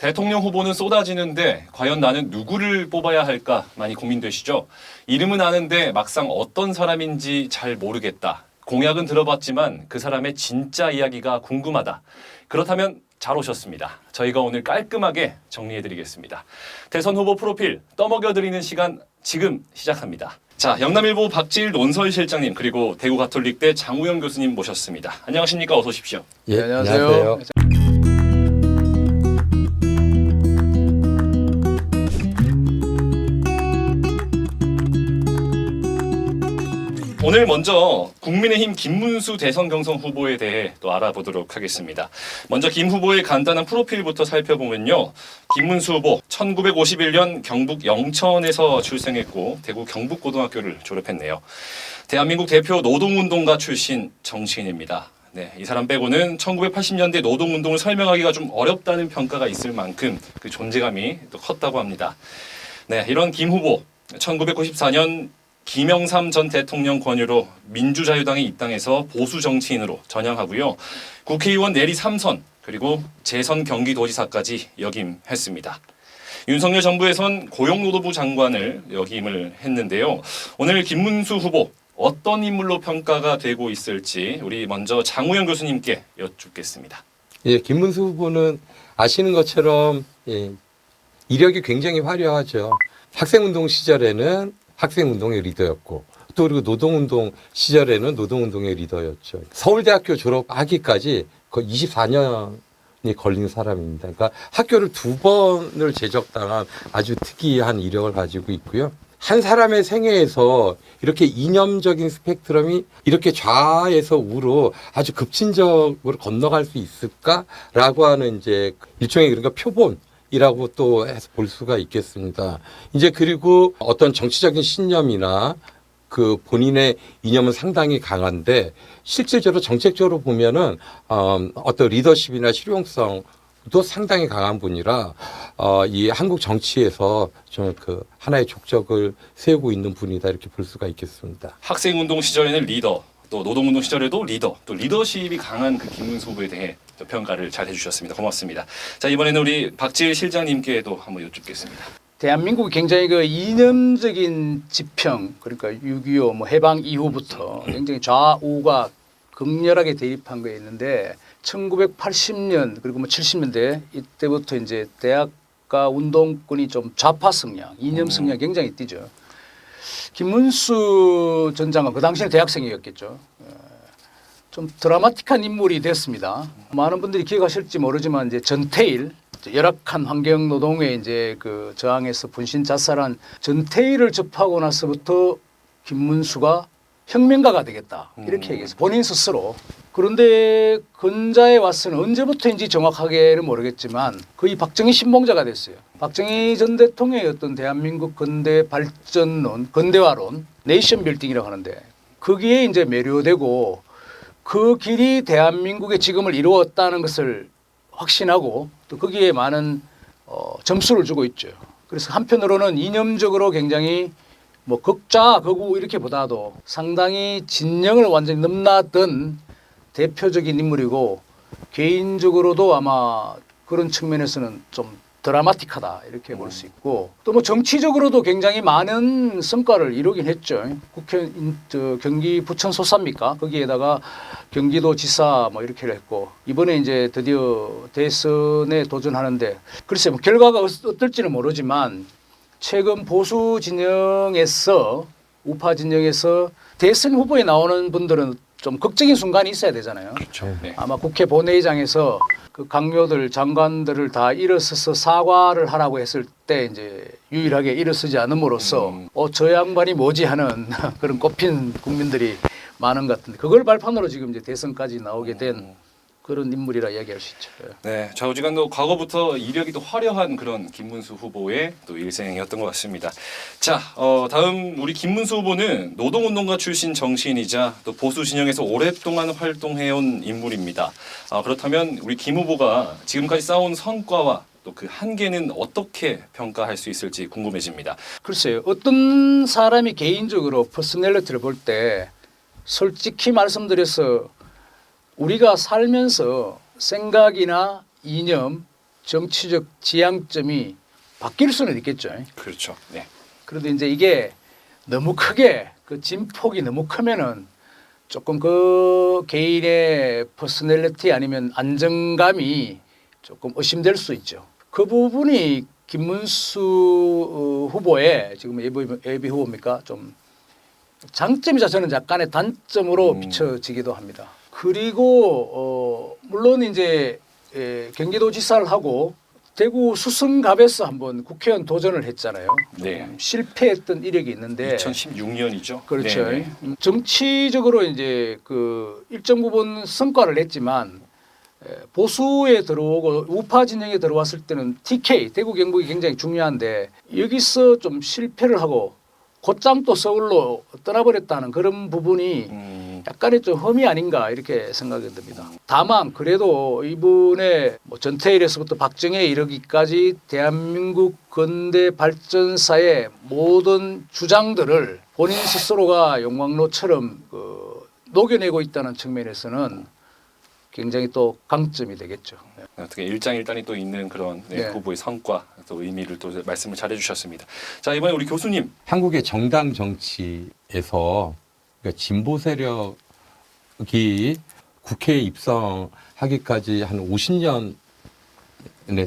대통령 후보는 쏟아지는데 과연 나는 누구를 뽑아야 할까 많이 고민되시죠? 이름은 아는데 막상 어떤 사람인지 잘 모르겠다. 공약은 들어봤지만 그 사람의 진짜 이야기가 궁금하다. 그렇다면 잘 오셨습니다. 저희가 오늘 깔끔하게 정리해드리겠습니다. 대선 후보 프로필 떠먹여드리는 시간 지금 시작합니다. 자, 영남일보 박지일 논설실장님 그리고 대구가톨릭대 장우영 교수님 모셨습니다. 안녕하십니까? 어서 오십시오. 예, 네, 안녕하세요. 오늘 먼저 국민의힘 김문수 대선 경선 후보에 대해 또 알아보도록 하겠습니다. 먼저 김 후보의 간단한 프로필부터 살펴보면요. 김문수 후보 1951년 경북 영천에서 출생했고 대구 경북고등학교를 졸업했네요. 대한민국 대표 노동운동가 출신 정치인입니다. 네, 이 사람 빼고는 1980년대 노동운동을 설명하기가 좀 어렵다는 평가가 있을 만큼 그 존재감이 또 컸다고 합니다. 네, 이런 김 후보 1994년 김영삼 전 대통령 권유로 민주자유당에 입당해서 보수 정치인으로 전향하고요. 국회의원 내리 3선 그리고 재선 경기도지사까지 역임했습니다. 윤석열 정부에선 고용노동부 장관을 역임을 했는데요. 오늘 김문수 후보 어떤 인물로 평가가 되고 있을지 우리 먼저 장우영 교수님께 여쭙겠습니다. 예, 김문수 후보는 아시는 것처럼 이력이 굉장히 화려하죠. 학생운동 시절에는 학생운동의 리더였고 또 그리고 노동운동 시절에는 노동운동의 리더였죠. 서울대학교 졸업하기까지 거의 24년이 걸린 사람입니다. 그러니까 학교를 2번을 제적당한 아주 특이한 이력을 가지고 있고요. 한 사람의 생애에서 이렇게 이념적인 스펙트럼이 이렇게 좌에서 우로 아주 급진적으로 건너갈 수 있을까라고 하는 이제 일종의 그러니까 표본 이라고 또 해서 볼 수가 있겠습니다. 이제 그리고 어떤 정치적인 신념이나 그 본인의 이념은 상당히 강한데 실질적으로 정책적으로 보면은 어떤 리더십이나 실용성도 상당히 강한 분이라 이 한국 정치에서 좀 그 하나의 족적을 세우고 있는 분이다 이렇게 볼 수가 있겠습니다. 학생운동 시절에는 리더, 또 노동운동 시절에도 리더, 또 리더십이 강한 그 김문수 후보에 대해 평가를 잘 해주셨습니다. 고맙습니다. 자, 이번에는 우리 박지일 실장님께도 한번 여쭙겠습니다. 대한민국이 굉장히 그 이념적인 지평, 그러니까 6.25 뭐 해방 이후부터 굉장히 좌우가 극렬하게 대립한 거에 있는데 1980년 그리고 뭐 70년대 이때부터 이제 대학가 운동권이 좀 좌파 성향, 이념 성향 굉장히 띄죠. 김문수 전 장관 그 당시에 대학생이었겠죠. 좀 드라마틱한 인물이 됐습니다. 많은 분들이 기억하실지 모르지만 이제 전태일 열악한 환경 노동에 이제 그 저항해서 분신 자살한 전태일을 접하고 나서부터 김문수가 혁명가가 되겠다 이렇게 얘기했어요. 본인 스스로. 그런데 근자에 와서는 언제부터인지 정확하게는 모르겠지만 거의 박정희 신봉자가 됐어요. 박정희 전 대통령의 어떤 대한민국 근대 발전론, 근대화론, 네이션 빌딩이라고 하는데 거기에 이제 매료되고 그 길이 대한민국의 지금을 이루었다는 것을 확신하고 또 거기에 많은 점수를 주고 있죠. 그래서 한편으로는 이념적으로 굉장히 뭐 극좌 극우 이렇게 보다도 상당히 진영을 완전히 넘나든 대표적인 인물이고 개인적으로도 아마 그런 측면에서는 좀 드라마틱하다 이렇게 볼 수 있고 또 뭐 정치적으로도 굉장히 많은 성과를 이루긴 했죠. 국회 경기 부천 소사입니까? 거기에다가 경기도지사 뭐 이렇게 했고 이번에 이제 드디어 대선에 도전하는데 글쎄 뭐 결과가 어떨지는 모르지만 최근 보수 진영에서 우파 진영에서 대선 후보에 나오는 분들은 좀 극적인 순간이 있어야 되잖아요. 그렇죠. 네. 아마 국회 본회의장에서 그 강요들 장관들을 다 일어서서 사과를 하라고 했을 때 이제 유일하게 일어서지 않음으로써 저 양반이 뭐지 하는 그런 꼽힌 국민들이 많은 것 같은데 그걸 발판으로 지금 이제 대선까지 나오게 된 그런 인물이라 이야기할 수 있죠. 네, 좌우지간도 과거부터 이력이 또 화려한 그런 김문수 후보의 또 일생이었던 것 같습니다. 자, 다음 우리 김문수 후보는 노동운동가 출신 정치인이자 또 보수 진영에서 오랫동안 활동해온 인물입니다. 그렇다면 우리 김 후보가 지금까지 쌓아온 성과와 또 그 한계는 어떻게 평가할 수 있을지 궁금해집니다. 글쎄요, 어떤 사람이 개인적으로 퍼스널리티를 볼 때 솔직히 말씀드려서 우리가 살면서 생각이나 이념 정치적 지향점이 바뀔 수는 있겠죠. 그렇죠. 네. 그런데 이제 이게 너무 크게 그 진폭이 너무 크면은 조금 그 개인의 퍼스널리티 아니면 안정감이 조금 의심될 수 있죠. 그 부분이 김문수 후보의 지금 예비 후보입니까? 좀 장점이자 저는 약간의 단점으로 비춰지기도 합니다. 그리고 물론 이제 경기도지사를 하고 대구 수성갑에서 한번 국회의원 도전을 했잖아요. 네. 실패했던 이력이 있는데 2016년이죠. 그렇죠. 네. 정치적으로 이제 그 일정 부분 성과를 냈지만 보수에 들어오고 우파 진영에 들어왔을 때는 TK 대구 경북이 굉장히 중요한데 여기서 좀 실패를 하고 곧장 또 서울로 떠나버렸다는 그런 부분이 약간의 좀 험이 아닌가 이렇게 생각이 듭니다. 다만 그래도 이분의 뭐 전태일에서부터 박정희에 이르기까지 대한민국 근대 발전사의 모든 주장들을 본인 스스로가 용광로처럼 녹여내고 있다는 측면에서는 굉장히 또 강점이 되겠죠. 어떻게 일장일단이 또 있는 그런 네. 후보의 성과 또 의미를 또 말씀을 잘해주셨습니다. 자, 이번에 우리 교수님. 한국의 정당 정치에서 그러니까 진보 세력이 국회에 입성하기까지 한 50년의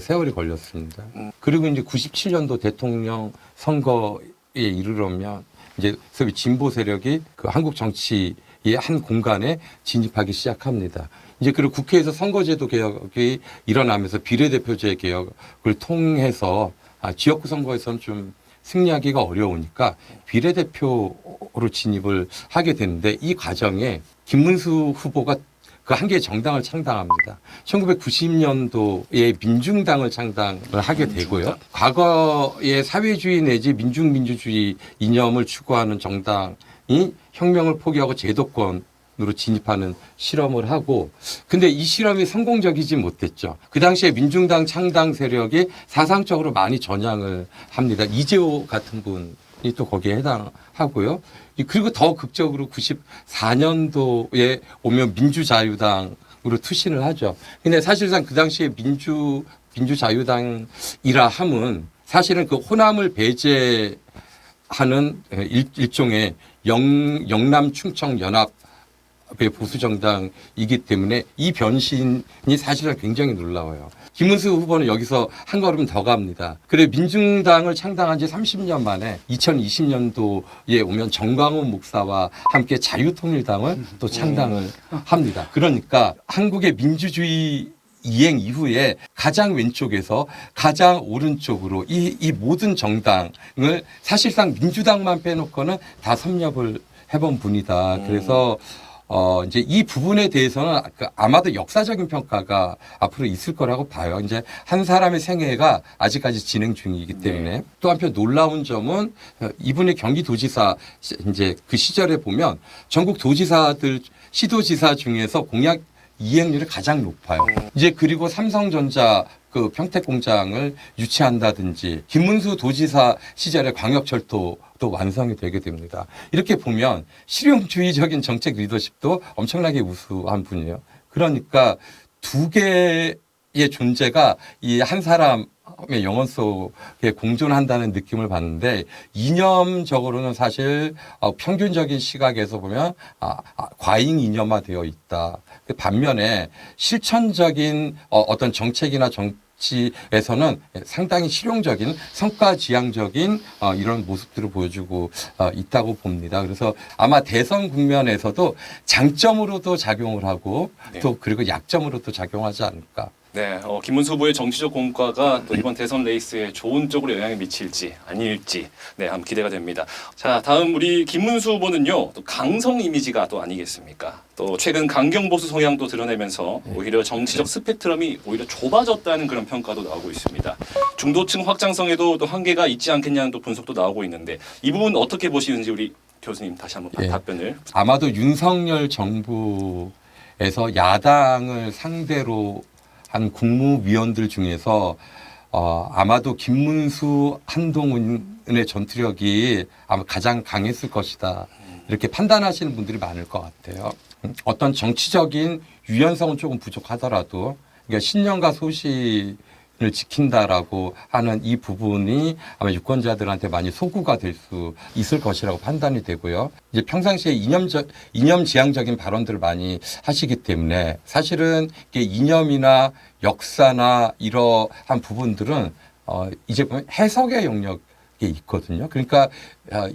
세월이 걸렸습니다. 그리고 이제 97년도 대통령 선거에 이르려면 이제 소위 진보 세력이 그 한국 정치의 한 공간에 진입하기 시작합니다. 이제 그리고 국회에서 선거제도 개혁이 일어나면서 비례대표제 개혁을 통해서 지역구 선거에서는 좀 승리하기가 어려우니까 비례대표로 진입을 하게 되는데 이 과정에 김문수 후보가 그 한 개의 정당을 창당합니다. 1990년도에 민중당을 창당을 하게 되고요. 과거의 사회주의 내지 민중민주주의 이념을 추구하는 정당이 혁명을 포기하고 제도권으로 진입하는 실험을 하고 근데 이 실험이 성공적이지 못했죠. 그 당시에 민중당 창당 세력이 사상적으로 많이 전향을 합니다. 이재호 같은 분이 또 거기에 해당하고요. 그리고 더 극적으로 94년도에 오면 민주자유당으로 투신을 하죠. 근데 사실상 그 당시에 민주자유당이라 함은 사실은 그 호남을 배제하는 일종의 영남 충청 연합 보수 정당이기 때문에 이 변신이 사실은 굉장히 놀라워요. 김문수 후보는 여기서 한 걸음 더 갑니다. 그래 민중당을 창당한 지 30년 만에 2020년도에 오면 정광훈 목사와 함께 자유통일당을 또 창당을 합니다. 그러니까 한국의 민주주의 이행 이후에 가장 왼쪽에서 가장 오른쪽으로 이 모든 정당을 사실상 민주당만 빼놓고는 다 섭렵을 해본 분이다. 그래서 이제 이 부분에 대해서는 아마도 역사적인 평가가 앞으로 있을 거라고 봐요. 이제 한 사람의 생애가 아직까지 진행 중이기 때문에 네. 또 한편 놀라운 점은 이분의 경기도지사 이제 그 시절에 보면 전국 도지사들 시도지사 중에서 공약 이행률이 가장 높아요. 이제 그리고 삼성전자 그 평택 공장을 유치한다든지 김문수 도지사 시절에 광역철도도 완성이 되게 됩니다. 이렇게 보면 실용주의적인 정책 리더십도 엄청나게 우수한 분이에요. 그러니까 두 개의 존재가 이 한 사람의 영혼 속에 공존한다는 느낌을 받는데 이념적으로는 사실 평균적인 시각에서 보면 과잉 이념화되어 있다. 반면에 실천적인 어떤 정책이나 정치에서는 상당히 실용적인 성과 지향적인 이런 모습들을 보여주고 있다고 봅니다. 그래서 아마 대선 국면에서도 장점으로도 작용을 하고 네. 또 그리고 약점으로도 작용하지 않을까. 네, 김문수 후보의 정치적 공과가 또 이번 대선 레이스에 좋은 쪽으로 영향을 미칠지 아닐지 한번 기대가 됩니다. 자, 다음 우리 김문수 후보는요, 또 강성 이미지가 또 아니겠습니까? 또 최근 강경 보수 성향도 드러내면서 오히려 정치적 스펙트럼이 오히려 좁아졌다는 그런 평가도 나오고 있습니다. 중도층 확장성에도 또 한계가 있지 않겠냐는 또 분석도 나오고 있는데 이 부분 어떻게 보시는지 우리 교수님 다시 한번 답변을. 아마도 윤석열 정부에서 야당을 상대로 한 국무위원들 중에서 아마도 김문수, 한동훈의 전투력이 아마 가장 강했을 것이다. 이렇게 판단하시는 분들이 많을 것 같아요. 어떤 정치적인 유연성은 조금 부족하더라도 그러니까 신념과 소신이 지킨다라고 하는 이 부분이 아마 유권자들한테 많이 소구가 될 수 있을 것이라고 판단이 되고요. 이제 평상시에 이념지향적인 발언들을 많이 하시기 때문에 사실은 이게 이념이나 역사나 이러한 부분들은 이제 보면 해석의 영역에 있거든요. 그러니까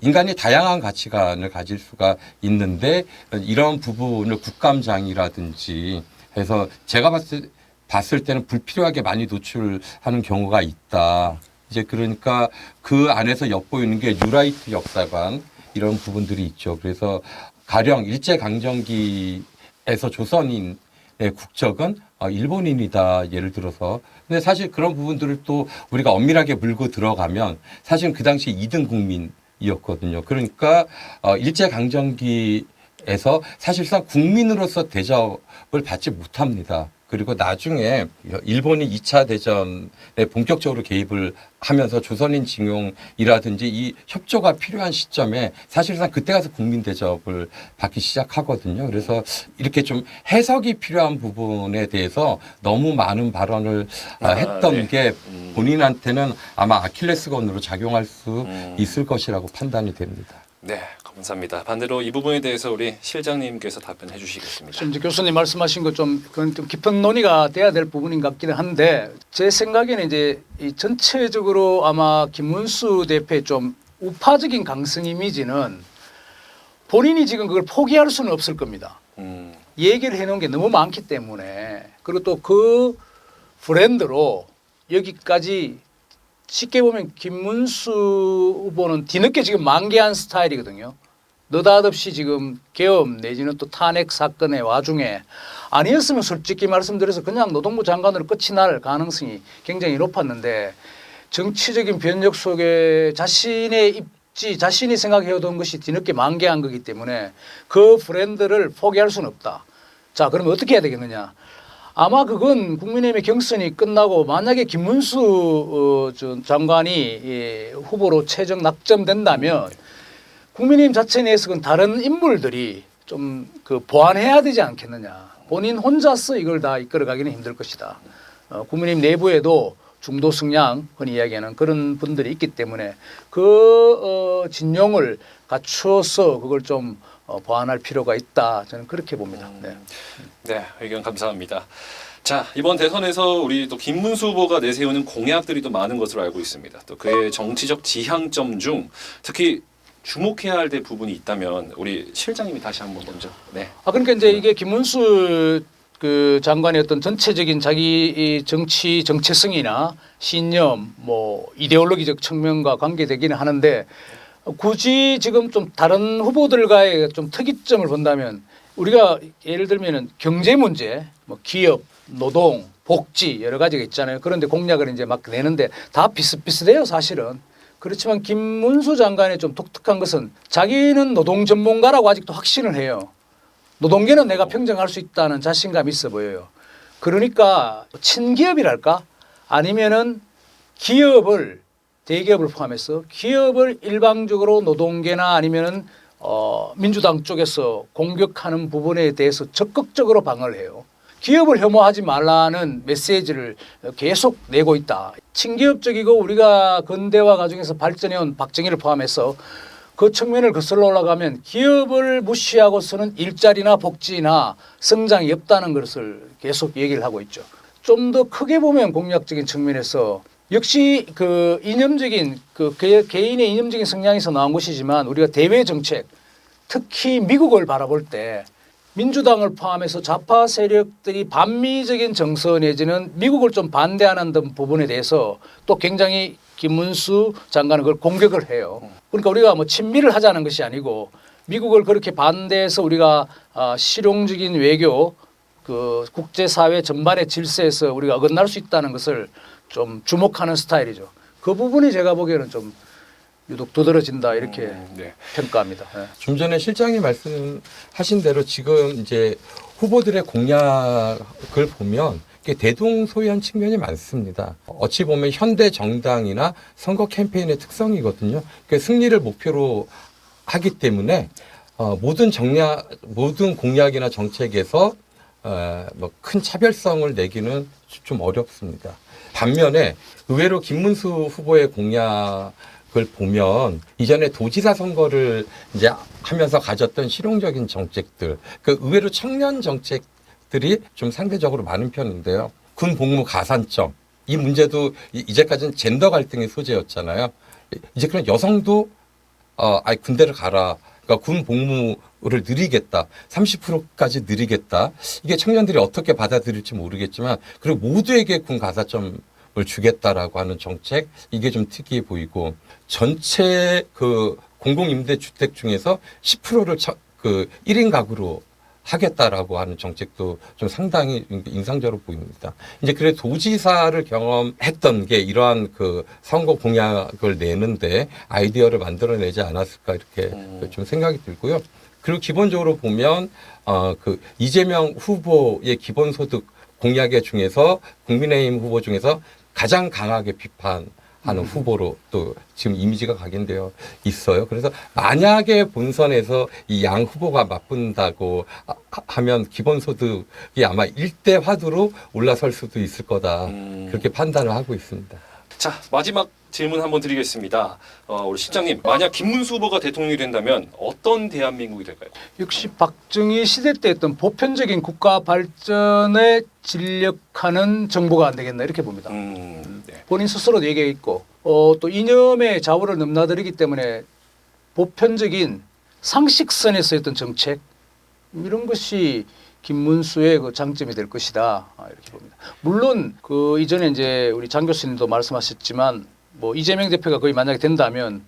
인간이 다양한 가치관을 가질 수가 있는데 이런 부분을 국감장이라든지 해서 제가 봤을 때는 불필요하게 많이 노출하는 경우가 있다. 이제 그러니까 그 안에서 엿보이는 게 뉴라이트 역사관 이런 부분들이 있죠. 그래서 가령 일제강점기에서 조선인의 국적은 일본인이다. 예를 들어서. 근데 사실 그런 부분들을 또 우리가 엄밀하게 물고 들어가면 사실은 그 당시 2등 국민이었거든요. 그러니까 일제강점기에서 사실상 국민으로서 대접을 받지 못합니다. 그리고 나중에 일본이 2차 대전에 본격적으로 개입을 하면서 조선인 징용이라든지 이 협조가 필요한 시점에 사실상 그때 가서 국민 대접을 받기 시작하거든요. 그래서 이렇게 좀 해석이 필요한 부분에 대해서 너무 많은 발언을 했던 네. 게 본인한테는 아마 아킬레스건으로 작용할 수 있을 것이라고 판단이 됩니다. 네, 감사합니다. 반대로 이 부분에 대해서 우리 실장님께서 답변해 주시겠습니다. 지금 이제 교수님 말씀하신 것 좀 그건 좀 깊은 논의가 돼야 될 부분인 것 같기는 한데 제 생각에는 이제 이 전체적으로 아마 김문수 대표의 좀 우파적인 강성 이미지는 본인이 지금 그걸 포기할 수는 없을 겁니다. 얘기를 해놓은 게 너무 많기 때문에 그리고 또 그 브랜드로 여기까지 쉽게 보면 김문수 후보는 뒤늦게 지금 만개한 스타일이거든요. 느닷없이 지금 계엄 내지는 또 탄핵 사건의 와중에 아니었으면 솔직히 말씀드려서 그냥 노동부 장관으로 끝이 날 가능성이 굉장히 높았는데 정치적인 변력 속에 자신의 입지, 자신이 생각해오던 것이 뒤늦게 만개한 거기 때문에 그 브랜드를 포기할 수는 없다. 자, 그러면 어떻게 해야 되겠느냐. 아마 그건 국민의힘의 경선이 끝나고 만약에 김문수 장관이 후보로 최종 낙점된다면 국민의힘 자체 내에서 그 다른 인물들이 좀 그 보완해야 되지 않겠느냐. 본인 혼자서 이걸 다 이끌어가기는 힘들 것이다. 국민의힘 내부에도 중도 성향 흔히 이야기하는 그런 분들이 있기 때문에 그 진용을 갖추어서 그걸 좀 보완할 필요가 있다. 저는 그렇게 봅니다. 네. 네, 의견 감사합니다. 자, 이번 대선에서 우리 또 김문수 후보가 내세우는 공약들이 또 많은 것으로 알고 있습니다. 또 그의 정치적 지향점 중 특히 주목해야 할 부분이 있다면 우리 실장님이 다시 한번 먼저. 네. 그러니까 이제 이게 김문수 그 장관의 어떤 전체적인 자기 정치 정체성이나 신념, 뭐 이데올로기적 측면과 관계되기는 하는데 굳이 지금 좀 다른 후보들과의 좀 특이점을 본다면 우리가 예를 들면은 경제 문제, 뭐 기업, 노동, 복지 여러 가지가 있잖아요. 그런데 공약을 이제 막 내는데 다 비슷비슷해요, 사실은. 그렇지만 김문수 장관의 좀 독특한 것은 자기는 노동 전문가라고 아직도 확신을 해요. 노동계는 내가 평정할 수 있다는 자신감이 있어 보여요. 그러니까 친기업이랄까? 아니면은 기업을 대기업을 포함해서 기업을 일방적으로 노동계나 아니면은 민주당 쪽에서 공격하는 부분에 대해서 적극적으로 방어를 해요. 기업을 혐오하지 말라는 메시지를 계속 내고 있다. 친기업적이고 우리가 근대화 과정에서 발전해온 박정희를 포함해서 그 측면을 거슬러 올라가면 기업을 무시하고서는 일자리나 복지나 성장이 없다는 것을 계속 얘기를 하고 있죠. 좀 더 크게 보면 공약적인 측면에서 역시 그 이념적인 그 개인의 이념적인 성향에서 나온 것이지만 우리가 대외 정책 특히 미국을 바라볼 때 민주당을 포함해서 좌파 세력들이 반미적인 정서 내지는 미국을 좀 반대하는 부분에 대해서 또 굉장히 김문수 장관은 그걸 공격을 해요. 그러니까 우리가 뭐 친미를 하자는 것이 아니고 미국을 그렇게 반대해서 우리가 실용적인 외교 그 국제사회 전반의 질서에서 우리가 어긋날 수 있다는 것을 좀 주목하는 스타일이죠. 그 부분이 제가 보기에는 좀 유독 두드러진다 이렇게 네. 평가합니다. 네. 좀 전에 실장이 말씀하신 대로 지금 이제 후보들의 공약을 보면 대동소이한 측면이 많습니다. 어찌 보면 현대 정당이나 선거 캠페인의 특성이거든요. 승리를 목표로 하기 때문에 모든 공약이나 정책에서 뭐 큰 차별성을 내기는 좀 어렵습니다. 반면에 의외로 김문수 후보의 공약을 보면 이전에 도지사 선거를 이제 하면서 가졌던 실용적인 정책들, 그 의외로 청년 정책들이 좀 상대적으로 많은 편인데요. 군 복무 가산점 이 문제도 이제까지는 젠더 갈등의 소재였잖아요. 이제 그런 여성도 군대를 가라. 그러니까 군 복무를 늘리겠다. 30%까지 늘리겠다. 이게 청년들이 어떻게 받아들일지 모르겠지만 그리고 모두에게 군 가산점을 주겠다라고 하는 정책 이게 좀 특이해 보이고 전체 그 공공임대주택 중에서 10%를 그 1인 가구로 하겠다라고 하는 정책도 좀 상당히 인상적으로 보입니다. 이제 그래 도지사를 경험했던 게 이러한 그 선거 공약을 내는데 아이디어를 만들어내지 않았을까 이렇게 좀 생각이 들고요. 그리고 기본적으로 보면 그 이재명 후보의 기본소득 공약의 중에서 국민의힘 후보 중에서 가장 강하게 비판하는 후보로 또 지금 이미지가 각인되어 있어요. 그래서 만약에 본선에서 이 양 후보가 맞붙는다고 하면 기본소득이 아마 일대 화두로 올라설 수도 있을 거다. 그렇게 판단을 하고 있습니다. 자, 마지막 질문 한번 드리겠습니다. 우리 실장님, 만약 김문수 후보가 대통령이 된다면 어떤 대한민국이 될까요? 역시 박정희 시대 때 했던 보편적인 국가 발전에 진력하는 정부가 안 되겠나 이렇게 봅니다. 네. 본인 스스로도 얘기했고 또 이념의 좌우를 넘나들이기 때문에 보편적인 상식선에서 했던 정책 이런 것이 김문수의 그 장점이 될 것이다 이렇게 봅니다. 물론 그 이전에 이제 우리 장 교수님도 말씀하셨지만 뭐 이재명 대표가 거의 만약에 된다면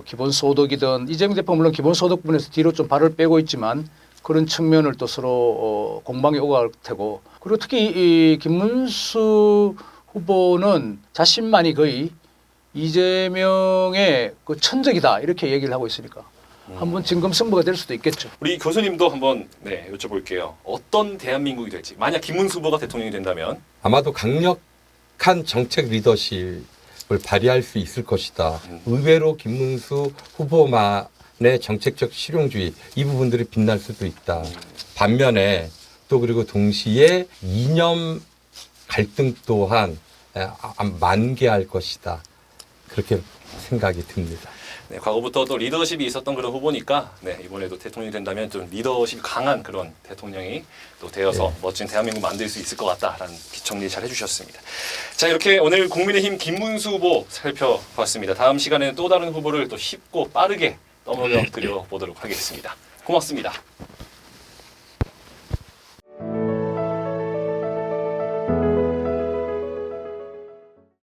기본소득이든 이재명 대표 물론 기본소득 부분에서 뒤로 좀 발을 빼고 있지만 그런 측면을 또 서로 공방이 오갈 테고 그리고 특히 이 김문수 후보는 자신만이 거의 이재명의 그 천적이다 이렇게 얘기를 하고 있으니까 한번 진검승부가 될 수도 있겠죠. 우리 교수님도 한번 여쭤볼게요. 어떤 대한민국이 될지 만약 김문수 후보가 대통령이 된다면 아마도 강력한 정책 리더십을 발휘할 수 있을 것이다. 의외로 김문수 후보만의 정책적 실용주의 이 부분들이 빛날 수도 있다. 반면에 또 그리고 동시에 이념 갈등 또한 만개할 것이다. 그렇게 생각이 듭니다. 네, 과거부터 또 리더십이 있었던 그런 후보니까 이번에도 대통령이 된다면 좀 리더십이 강한 그런 대통령이 또 되어서 멋진 대한민국 만들 수 있을 것 같다라는 정리 잘 해주셨습니다. 자, 이렇게 오늘 국민의힘 김문수 후보 살펴봤습니다. 다음 시간에는 또 다른 후보를 또 쉽고 빠르게 떠먹여 드려 보도록 하겠습니다. 고맙습니다.